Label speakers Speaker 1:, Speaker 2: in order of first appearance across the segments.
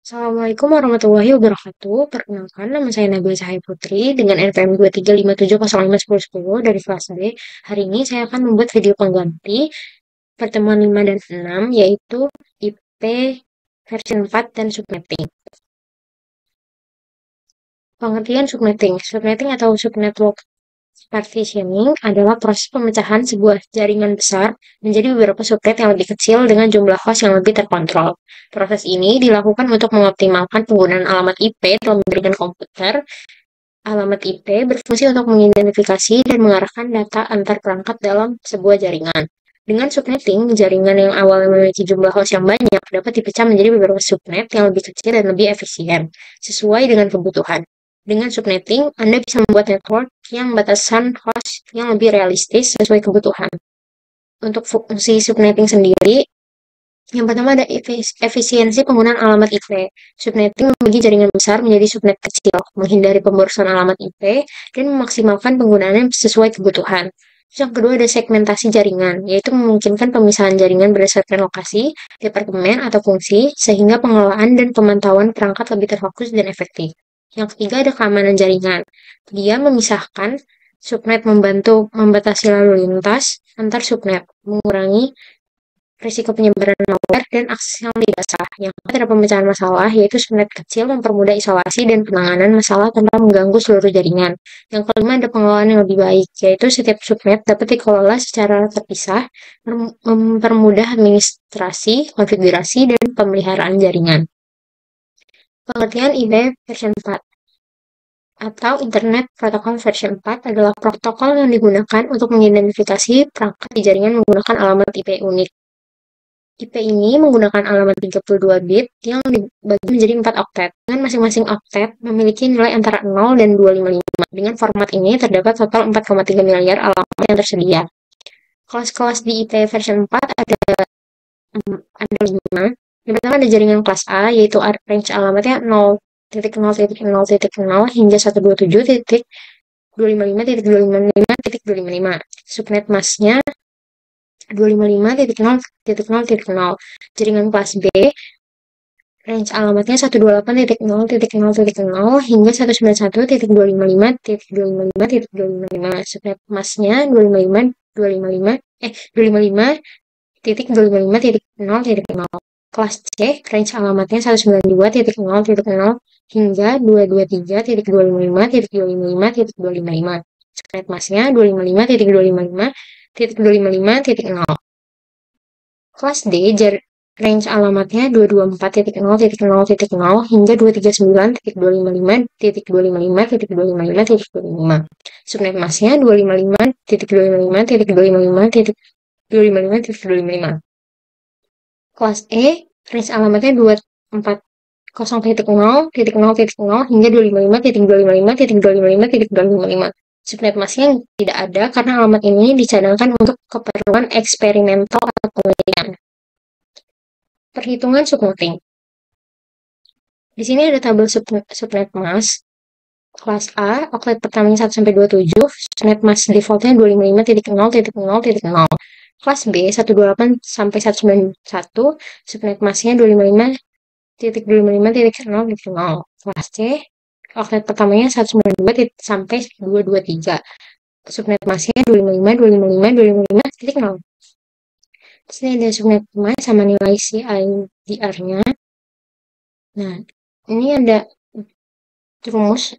Speaker 1: Assalamualaikum warahmatullahi wabarakatuh. Perkenalkan, nama saya Nabila Cahaya Putri dengan NPM 2357051010 dari kelas B. Hari ini saya akan membuat video pengganti pertemuan 5 dan 6, yaitu IP versi 4 dan subnetting. Pengertian subnetting. Subnetting atau subnetwork partitioning adalah proses pemecahan sebuah jaringan besar menjadi beberapa subnet yang lebih kecil dengan jumlah host yang lebih terkontrol. Proses ini dilakukan untuk mengoptimalkan penggunaan alamat IP dalam jaringan komputer. Alamat IP berfungsi untuk mengidentifikasi dan mengarahkan data antar perangkat dalam sebuah jaringan. Dengan subnetting, jaringan yang awalnya memiliki jumlah host yang banyak dapat dipecah menjadi beberapa subnet yang lebih kecil dan lebih efisien, sesuai dengan kebutuhan. Dengan subnetting, Anda bisa membuat network yang batasan host yang lebih realistis sesuai kebutuhan. Untuk fungsi subnetting sendiri, yang pertama ada efisiensi penggunaan alamat IP. Subnetting membagi jaringan besar menjadi subnet kecil, menghindari pemborosan alamat IP, dan memaksimalkan penggunaannya sesuai kebutuhan. Yang kedua ada segmentasi jaringan, yaitu memungkinkan pemisahan jaringan berdasarkan lokasi, departemen, atau fungsi, sehingga pengelolaan dan pemantauan perangkat lebih terfokus dan efektif. Yang ketiga ada keamanan jaringan. Dia memisahkan subnet membantu membatasi lalu lintas antar subnet, mengurangi risiko penyebaran malware dan akses yang tidak sah. Yang keempat ada pemecahan masalah, yaitu subnet kecil mempermudah isolasi dan penanganan masalah tanpa mengganggu seluruh jaringan. Yang kelima ada pengelolaan yang lebih baik, yaitu setiap subnet dapat dikelola secara terpisah, mempermudah administrasi, konfigurasi, dan pemeliharaan jaringan. Pengertian IP version 4 atau Internet Protocol version 4 adalah protokol yang digunakan untuk mengidentifikasi perangkat di jaringan menggunakan alamat IP unik. IP ini menggunakan alamat 32 bit yang dibagi menjadi 4 oktet, dengan masing-masing oktet memiliki nilai antara 0 dan 255. Dengan format ini terdapat total 4,3 miliar alamat yang tersedia. Kelas-kelas di IP version 4 ada 5. Yang pertama ada jaringan kelas A, yaitu range alamatnya 0.0.0.0 hingga 127.255.255.255. Subnet masknya 255.0.0.0. Jaringan kelas B, range alamatnya 128.0.0.0 hingga 191.255.255.255. Subnet masknya 255.255.0.0.0. Kelas C, range alamatnya 192.0.0 hingga 223.255.255.255. Subnet masknya 255.255.255.0. Kelas D, range alamatnya 224.0.0.0 hingga 239.255.255.255.255. Subnet masknya 255.0.255.255.255. Kelas E, range alamatnya 240.0.0.0 hingga 255.255.255.255. Subnet masknya tidak ada karena alamat ini dicadangkan untuk keperluan eksperimental atau penelitian. Perhitungan subnetting. Di sini ada tabel subnet mask. Kelas A, oktet pertamanya 1 sampai 27, subnet mask defaultnya 255.0.0.0. Kelas B 128 sampai 191, subnet masknya 255.255.0.0. Kelas C, oktet pertamanya 192 sampai 223, subnet masknya 255.255.255.0. Terus ini ada subnet mask sama nilai CIDR-nya. Nah, ini ada rumus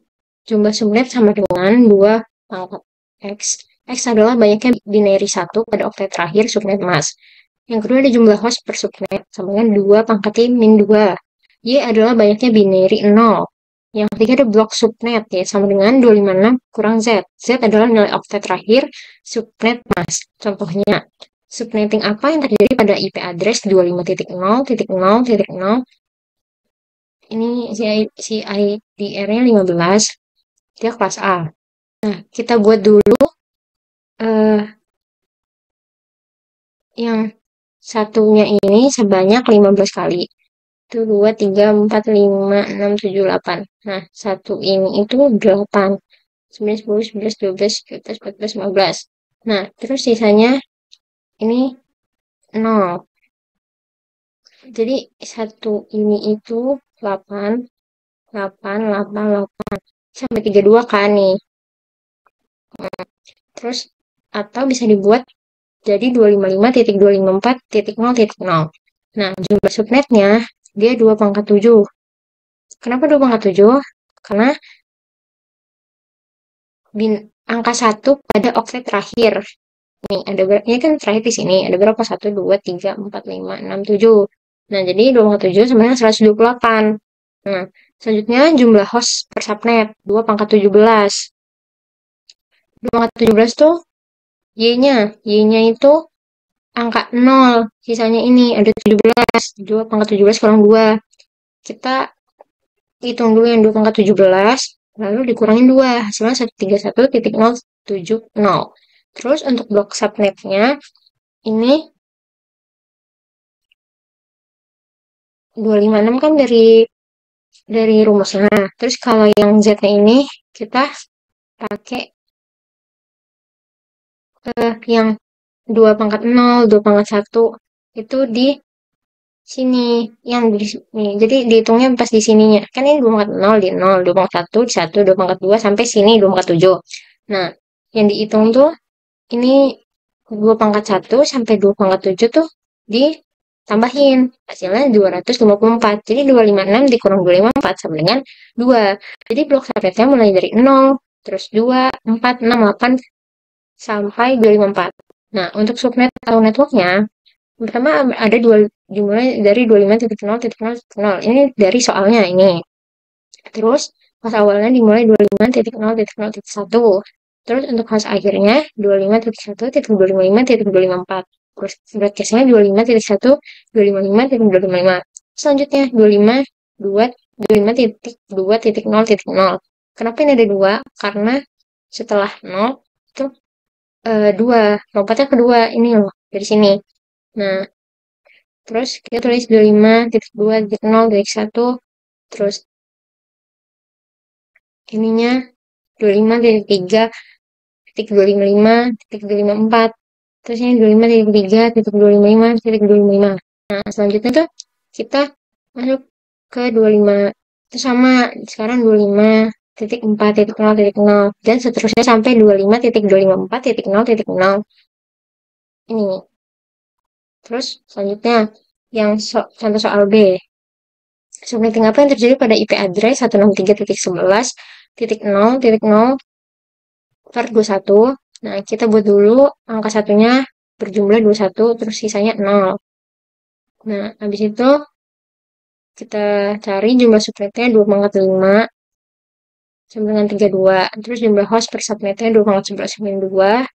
Speaker 1: jumlah subnet sama dengan 2 pangkat X. X adalah banyaknya binary 1 pada oktet terakhir subnet mask. Yang kedua ada jumlah host per subnet sama dengan 2 pangkat min 2. Y adalah banyaknya binary 0. Yang ketiga ada blok subnet, ya sama dengan 256 kurang Z. Z adalah nilai oktet terakhir subnet mask. Contohnya, subnetting apa yang terjadi pada IP address 25.0.0.0. Ini CIDR-nya 15, dia kelas A. Nah, kita buat dulu yang satunya ini sebanyak 15 kali. Itu 2, 3, 4, 5, 6, 7, 8. Nah, satu ini itu 8. 9, 10, 11, 12, 13, 14, 15. Nah, terus sisanya ini 0. Jadi satu ini itu 8, 8, 8, 8 sampai 32 kan nih. Terus atau bisa dibuat jadi 255.254.0.0. Nah, jumlah subnetnya dia 2 pangkat 7. Kenapa 2 pangkat 7? Karena angka 1 pada oktet terakhir. Nih, ini kan terakhir di sini. Ada berapa? 1, 2, 3, 4, 5, 6, 7. Nah, jadi 2 pangkat 7 sebenarnya 128. Nah, selanjutnya jumlah host per subnet 2 pangkat 17. 2 pangkat 17 tuh Y-nya. Y-nya itu angka 0. Sisanya ini ada 17. 2 pangkat 17 kurang 2. Kita hitung dulu yang 2 pangkat 17. Lalu dikurangin 2. Hasilnya 131.070. Terus untuk blok subnetnya ini 256 kan dari rumusnya. Terus kalau yang Z-nya ini kita pakai yang 2 pangkat 0, 2 pangkat 1 itu di sini, yang di sini. Jadi dihitungnya pas di sininya. Kan ini 2 pangkat 0 di 0, 2 pangkat 1 di 1, 2 pangkat 2 sampai sini 2 pangkat 7. Nah, yang dihitung tuh ini 2 pangkat 1 sampai 2 pangkat 7 tuh ditambahin. Hasilnya 254. Jadi 256 dikurang 254 sama dengan 2. Jadi blok subnetnya mulai dari 0, terus 2, 4, 6, 8, sampai 254. Nah, untuk subnet atau networknya, pertama ada dimulai dari 25.0.0.0. Ini dari soalnya ini. Terus, pas awalnya dimulai 25.0.0.1. Terus untuk host akhirnya 25.1.255.254. Terus broadcastnya 25.1.255.255. Selanjutnya 25.2.25.0.0. Kenapa ini ada 2? Karena setelah 0 itu 2, lompatnya kedua ini loh, dari sini. Nah, terus kita tulis 25.2.0.1, terus ininya 25.3.255.254, terus ini 25.3.255.255. Nah, selanjutnya tuh kita masuk ke 25, itu sama, sekarang 25.4.0.0, dan seterusnya sampai 25.254.0.0 ini. Terus selanjutnya yang contoh soal B. Subnetting apa yang terjadi pada IP address 163.11.0.0 per 21. Nah, kita buat dulu angka satunya berjumlah 21, terus sisanya 0. Nah, habis itu kita cari jumlah subnetnya 2 pangkat 5 sama dengan 32. Terus jumlah host per subnetnya 2 pangkat 11 sama dengan 2.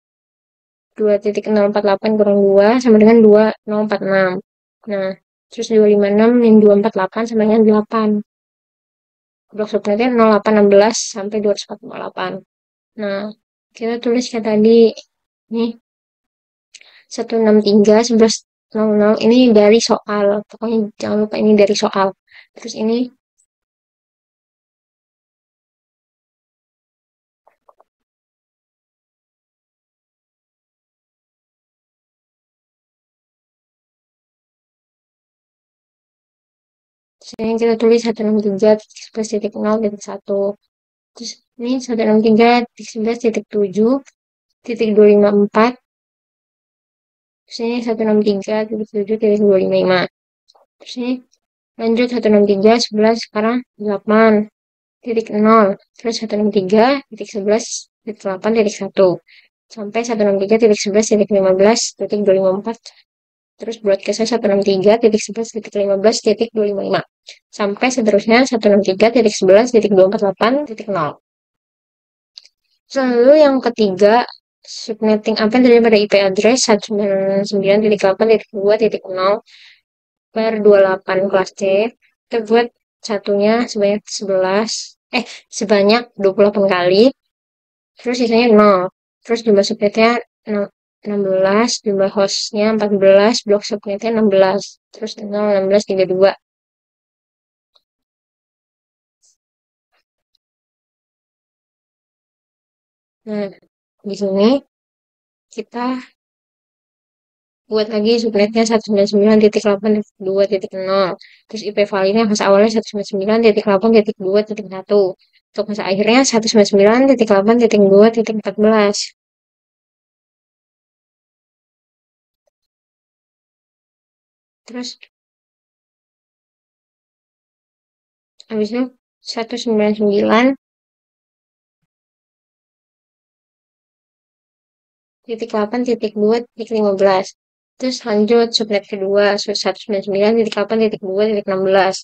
Speaker 1: 2.048 kurang 2 sama dengan 2.046. Nah, terus 256 min 248 sama dengan 8. Blok subnetnya 0816 sampai 248. Nah, kita tulis kayak tadi. Nih, 163, 1100. Ini dari soal. Pokoknya jangan lupa ini dari soal. Terus ini Saya kita tulis 163.11.0.1. Terus ini 163.11.7.254. Terus ini 163.7.255. Terus ini lanjut 163.11 sekarang 8.0. Terus 163.11.8.1 sampai 163.11.15.254. Terus broadcastnya 163.11.15.255 sampai seterusnya 163.11.248.0. Lalu yang ketiga, subnetting apa yang terjadi pada IP address 199.8.2.0 per 28 kelas C. Kita buat satunya sebanyak 28 kali. Terus sisanya 0. Terus jumlah subnetnya 16, jumlah hostnya 14, blok subnetnya 16. Terus 0, 16, 32. Nah, di sini kita buat lagi subnetnya 199.8.2.0, terus IP validnya masa awalnya 199.8.2.1, untuk masa akhirnya 199.8.2.14. Terus habis itu 199.8.2.15. Terus lanjut subnet kedua 199.8.2.16.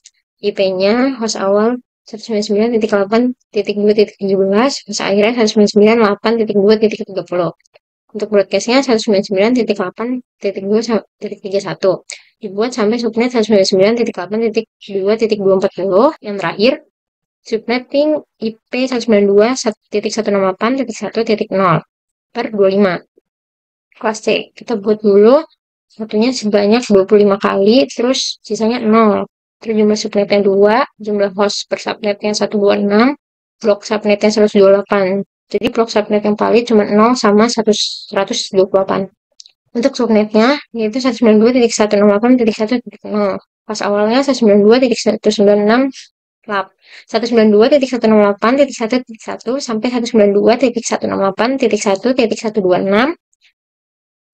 Speaker 1: IP-nya host awal 199.8.2.17, host akhirnya 199.8.2.30. Untuk broadcastnya 199.8.2.31. Dibuat sampai subnet 199.8.2.240. Yang terakhir, subnetting IP 192.168.1.0 per 25. Kelas C, kita buat dulu satunya sebanyak 25 kali, terus sisanya 0. Terus jumlah subnetnya 2, jumlah host per subnetnya 126, blok subnetnya 128. Jadi blok subnet yang valid cuma 0 sama 128. Untuk subnetnya, yaitu 192.168.1.0. Pas awalnya 192.196 192.168.1.1 sampai 192.168.1.126.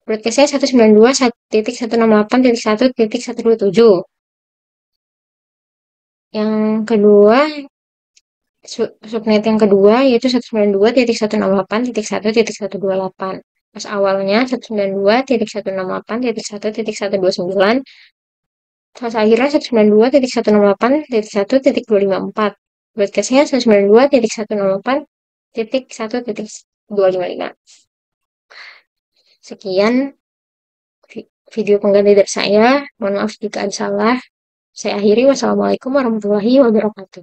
Speaker 1: Broadcastnya 192.168.1.127. Yang kedua, subnet yang kedua yaitu 192.168.1.128. Pas awalnya 192.168.1.129. Pas akhirnya 192.168.1.254. Broadcastnya 192.168.1.255. Sekian video pengganti dari saya. Mohon maaf jika ada salah. Saya akhiri. Wassalamualaikum warahmatullahi wabarakatuh.